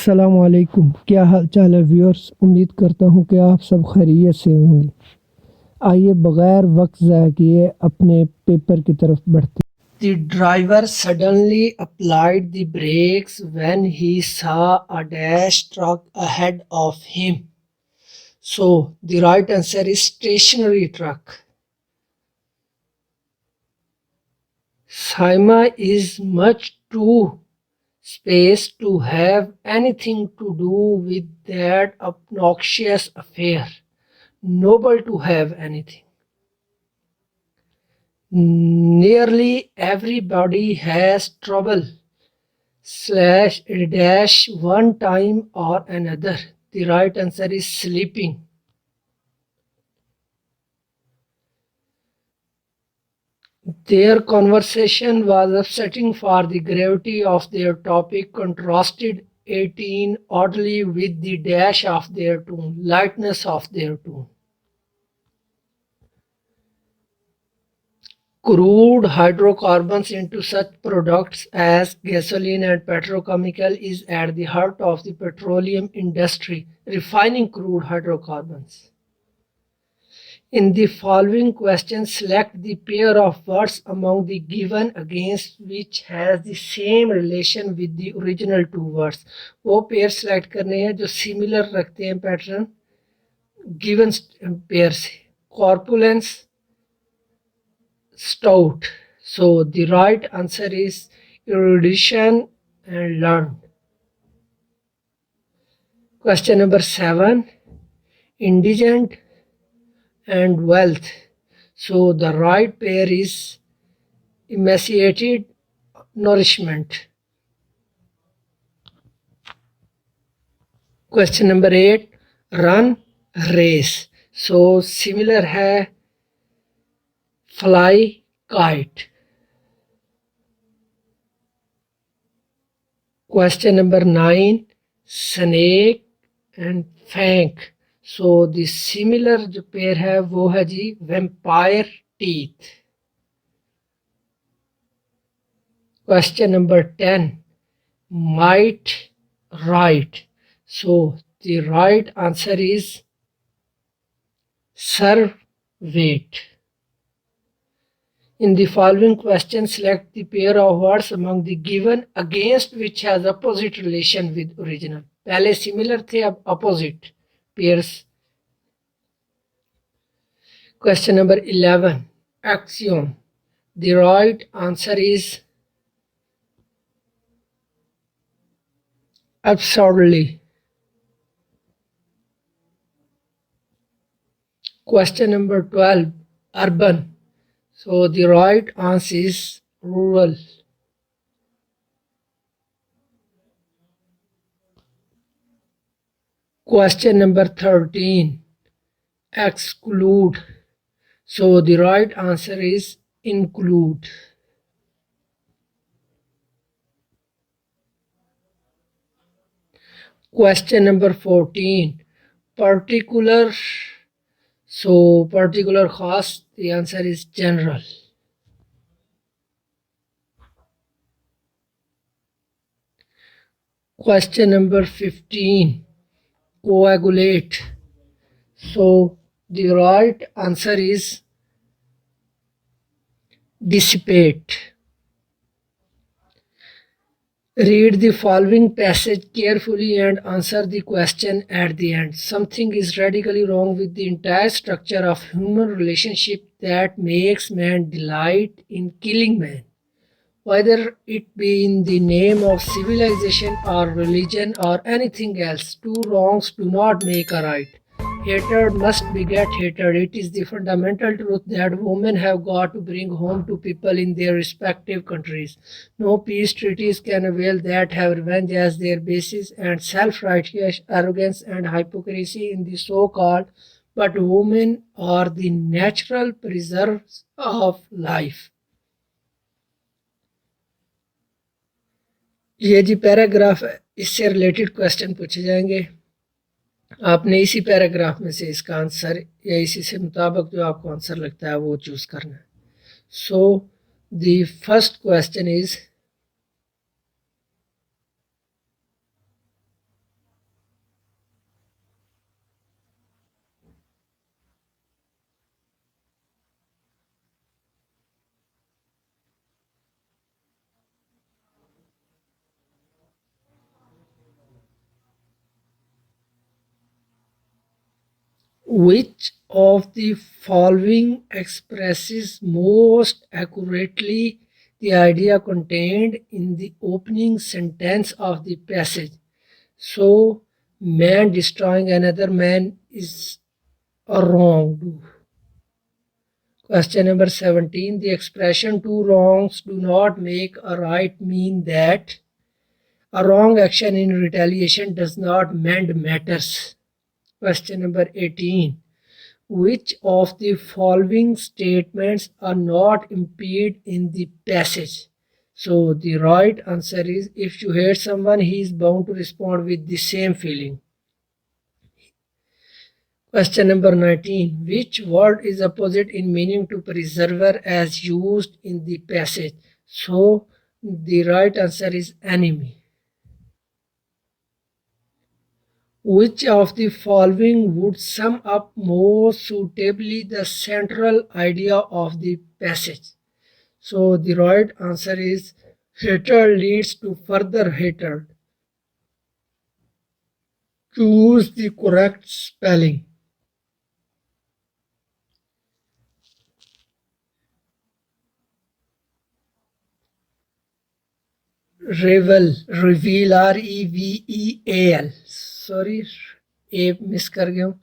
अस्सलामुअलैकुम, क्या हाल चाल है व्यूअर्स। उम्मीद करता हूँ कि आप सब खैरियत से होंगे। आइए बगैर वक्त ज़ाया किए अपने पेपर की तरफ बढ़ते। The driver suddenly applied the brakes when he saw a dash truck ahead of him. So the right answer is stationary truck. Saima is much too space to have anything to do with that obnoxious affair. Noble to have anything. Nearly everybody has trouble slash dash one time or another. The right answer is sleeping. Their conversation was upsetting for the gravity of their topic contrasted 18 oddly with the dash of their tone, lightness of their tone. Crude hydrocarbons into such products as gasoline and petrochemical is at the heart of the petroleum industry, refining crude hydrocarbons. In the following question, select the pair of words among the given against which has the same relation with the original two words. वो pair select करने हैं जो similar रखते हैं pattern given pair से. Corpulence, stout. So the right answer is erudition and learned. Question number 7. Indigent and wealth. So the right pair is emaciated nourishment. Question number 8. Run, race. So similar है fly, kite. Question number 9. Snake and fang. So the similar जो pair है वो है जी vampire teeth. Question number 10. Might, right. So the right answer is serve, wait. In the following question, select the pair of words among the given against which has opposite relation with original. पहले similar थे, अब opposite pairs. Question number 11. Axiom. The right answer is absurdly. Question number 12. Urban. So the right answer is rural. Question number 13. Exclude. So the right answer is include. Question number 14. Particular. So particular khas, the answer is general. Question number 15. Coagulate. So the right answer is dissipate. Read the following passage carefully and answer the question at the end. Something is radically wrong with the entire structure of human relationship that makes man delight in killing man. Whether it be in the name of civilization or religion or anything else, two wrongs do not make a right. Hatred must beget hatred. It is the fundamental truth that women have got to bring home to people in their respective countries. No peace treaties can avail that have revenge as their basis and self-righteous arrogance and hypocrisy in the so-called, but women are the natural preserves of life. ये जी paragraph है, इससे related question पूछे जाएंगे. आपने इसी paragraph में से इसका आंसर या इसी से मुताबिक जो आपको आंसर लगता है वो चूज करना है. So the first question is Which of the following expresses most accurately the idea contained in the opening sentence of the passage? So, man destroying another man is a wrong. Question number 17. The expression two wrongs do not make a right mean that a wrong action in retaliation does not mend matters. Question number 18. Which of the following statements are not impeded in the passage? So the right answer is if you hate someone, he is bound to respond with the same feeling. Question number 19. Which word is opposite in meaning to preserver as used in the passage? So the right answer is enemy. Which of the following would sum up more suitably the central idea of the passage? So the right answer is hatred leads to further hatred. Choose the correct spelling. reveal reveal. Sorry, A miss कर गया हूँ.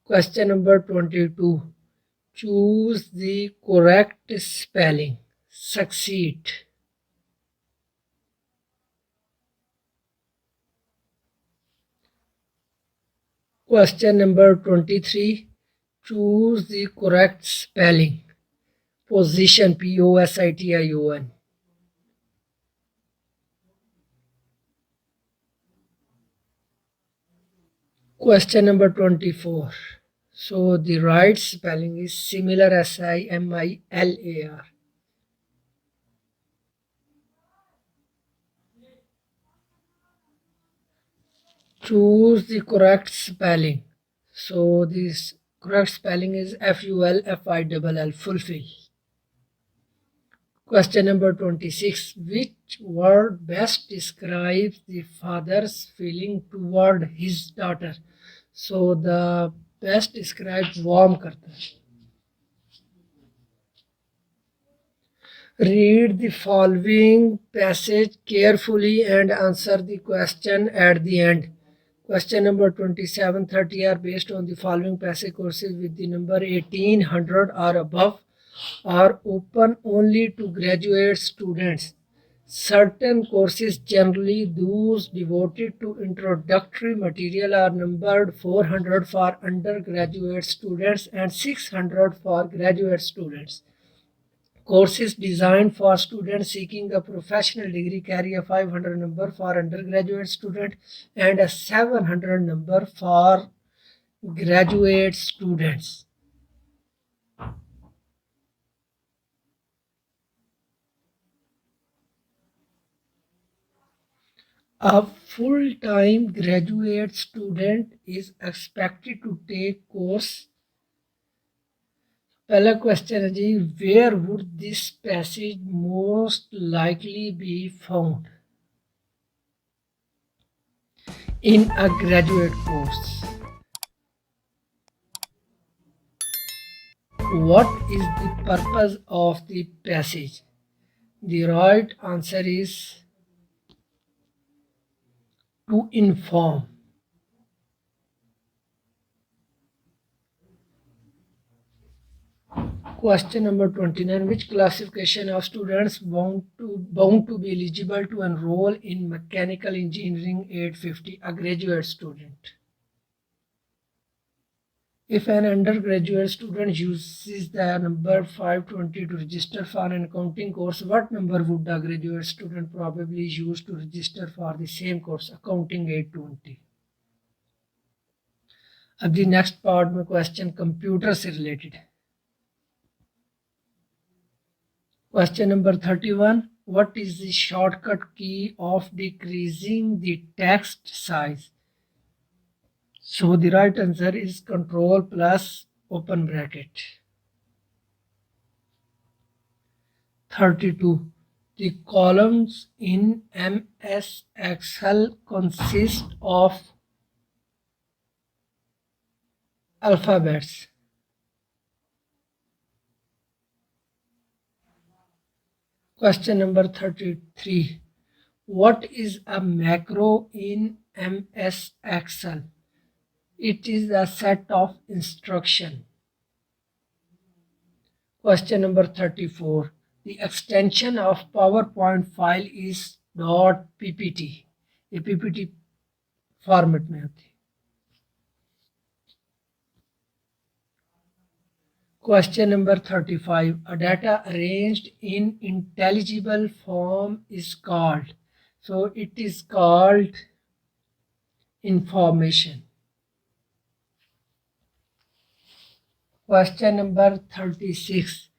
Question number 22. Choose the correct spelling. Succeed. Question number 23. Choose the correct spelling. Position, Position. Question number 24. So the right spelling is similar, Similar. Choose the correct spelling. So this correct spelling is FULFILL, fulfill. Question number 26. Which word best describes the father's feeling toward his daughter? So the best describes warm करता है. Read the following passage carefully and answer the question at the end. Question number 27, 30 are based on the following passage. Courses with the number 1800 or above are open only to graduate students. Certain courses, generally those devoted to introductory material, are numbered 400 for undergraduate students and 600 for graduate students. Courses designed for students seeking a professional degree carry a 500 number for undergraduate student and a 700 number for graduate students. A full-time graduate student is expected to take course. पहला question है जी, where would this passage most likely be found? In a graduate course. What is the purpose of the passage? The right answer is to inform. Question number 29. Which classification of students bound to be eligible to enroll in Mechanical Engineering 850? A graduate student. If an undergraduate student uses the number 520 to register for an accounting course, what number would a graduate student probably use to register for the same course, Accounting 820? अब the next part में question computer से related है. Question number 31. What is the shortcut key of decreasing the text size? So the right answer is Control plus open bracket. 32. The columns in MS Excel consist of alphabets. Question number 33. What is a macro in MS Excel? It is a set of instruction. Question number 34. The extension of PowerPoint file is .ppt. ये PPT format में होती है. Question number 35. A data arranged in intelligible form is called. So it is called information. Question number 36.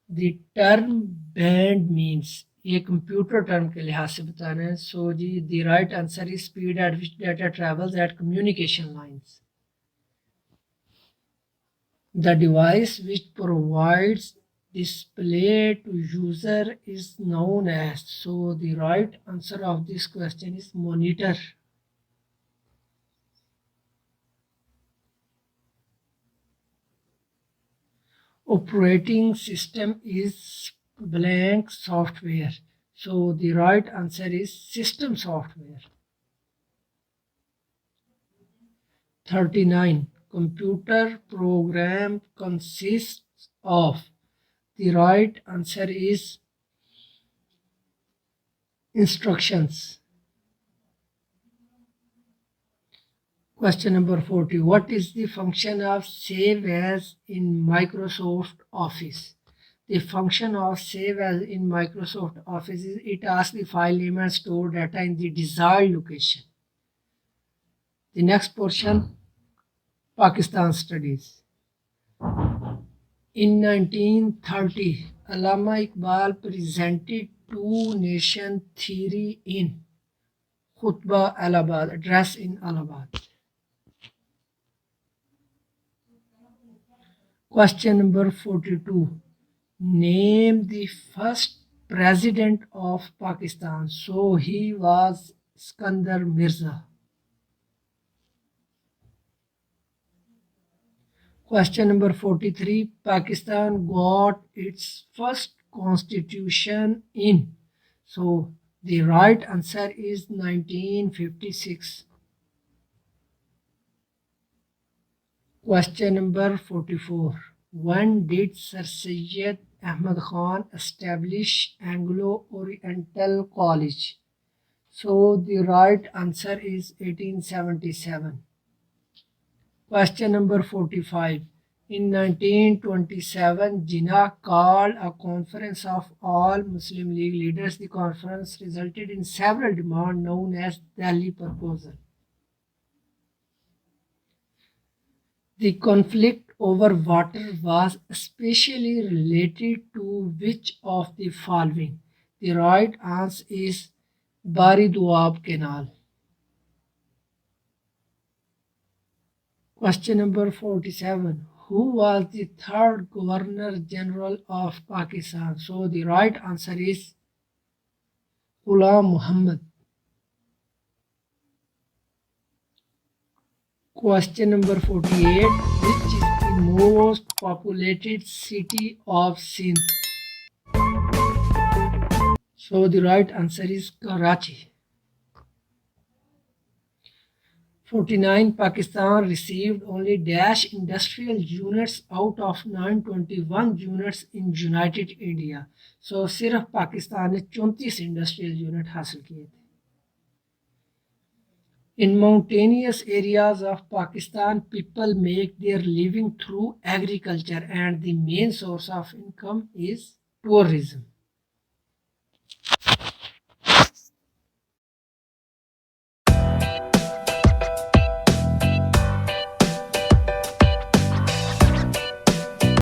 The term band means. ये computer term के लिहाज से बताना है. सो जी the right answer is speed at which data travels at communication lines. The device which provides display to user is known as. So the right answer of this question is monitor. Operating system is blank software. So the right answer is system software. 39. Computer program consists of. The right answer is instructions. Question number 40. What is the function of save as in Microsoft Office? The function of save as in Microsoft Office is it asks the file name and store data in the desired location. The next portion, Pakistan studies. In 1930, Allama Iqbal presented two-nation theory in Khutbah Allahabad, address in Allahabad. Question number 42. Name the first president of Pakistan. So he was Iskandar Mirza. Question number 43. Pakistan got its first constitution in. So the right answer is 1956. Question number 44. When did Sir Syed Ahmad Khan establish Anglo-Oriental College? So the right answer is 1877. Question number 45. In 1927, Jinnah called a conference of all Muslim League leaders. The conference resulted in several demands known as Delhi Proposal. The conflict over water was especially related to which of the following? The right answer is Bari Doab Canal. Question number 47. Who was the third Governor General of Pakistan? So the right answer is Ghulam Muhammad. Question number 48. Which is the most populated city of Sindh? So the right answer is Karachi. 49. Pakistan received only dash industrial units out of 921 units in United India. So सिर्फ पाकिस्तान ने 34 industrial unit हासिल किए थे. In mountainous areas of Pakistan, people make their living through agriculture and the main source of income is tourism.